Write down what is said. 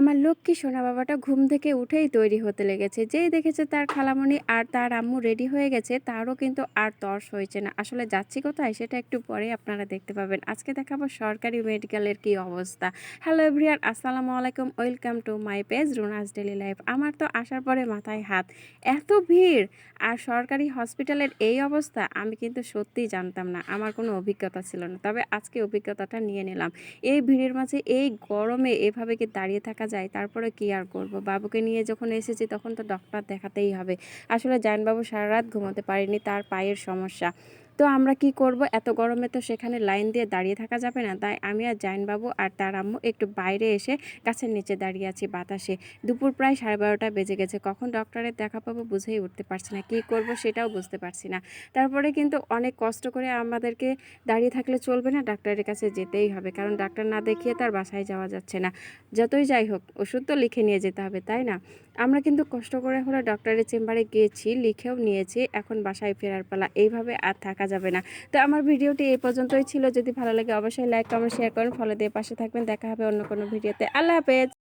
আমার লক্ষ্মী সোনা বাবাটা ঘুম থেকে উঠেই তৈরি হতে লেগেছে। যেই দেখেছে তার খালামণি আর তার আম্মু রেডি হয়ে গেছে, তারও কিন্তু আর তর্স হয়েছে না। আসলে যাচ্ছি কোথায় সেটা একটু পরে আপনারা দেখতে পাবেন। আজকে দেখাবো সরকারি মেডিকেলের কি অবস্থা। হ্যালো এভরিওয়ান, আসসালামু আলাইকুম। Welcome to my page Runa's daily life. আমার তো আসার পরে মাথায় হাত। এত ভিড় আর সরকারি হসপিটালের এই অবস্থা আমি কিন্তু সত্যিই জানতাম না। আমার কোনো অভিজ্ঞতা ছিল না। তবে আজকে অভিজ্ঞতাটা নিয়ে নিলাম। এই ভিড়ের মাঝে এই গরমে এভাবে কি দাঁড়িয়ে থাকা যায়? তারপরে কি আর করব? বাবুকে নিয়ে যখন এসেছি তখন তো ডক্টর দেখাতেই হবে। আসলে জায়ানবাবু সারারাত ঘুমাতে পারেনি, তার পায়ের সমস্যা। তো আমরা কি করব? এত গরমে তো সেখানে লাইন দিয়ে দাঁড়িয়ে থাকা যাবে না। তাই আমি আর জায়ানবাবু আর তার আম্মু একটু বাইরে এসে গাছের নিচে দাঁড়িয়ে আছি বাতাসে। দুপুর প্রায় 12:30 বেজে গেছে। কখন ডক্টরের দেখা পাবো বুঝেই উঠতে পারছি না। কি করব সেটাও বুঝতে পারছি না। তারপরে কিন্তু অনেক কষ্ট করে আমাদেরকে দাঁড়িয়ে থাকলে চলবে না, ডাক্তারের কাছে যেতেই হবে। কারণ ডাক্তার না দেখিয়ে তার বাসায় যাওয়া যাচ্ছে না। যতই যাই হোক ওষুধ তো লিখে নিয়ে যেতে হবে, তাই না? আমরা কিন্তু কষ্ট করে হলে ডক্টরের চেম্বারে গিয়েছি, লিখেও নিয়েছি। এখন বাসায় ফেরার পালা। এইভাবে আর থাকা যাবে না। তো আমার ভিডিওটি এই পর্যন্তই ছিল। যদি ভালো লাগে অবশ্যই লাইক, কমেন্ট, শেয়ার করেন। ফলো দিয়ে পাশে থাকবেন। দেখা হবে অন্য কোনো ভিডিওতে। আল্লাহ হাফেজ।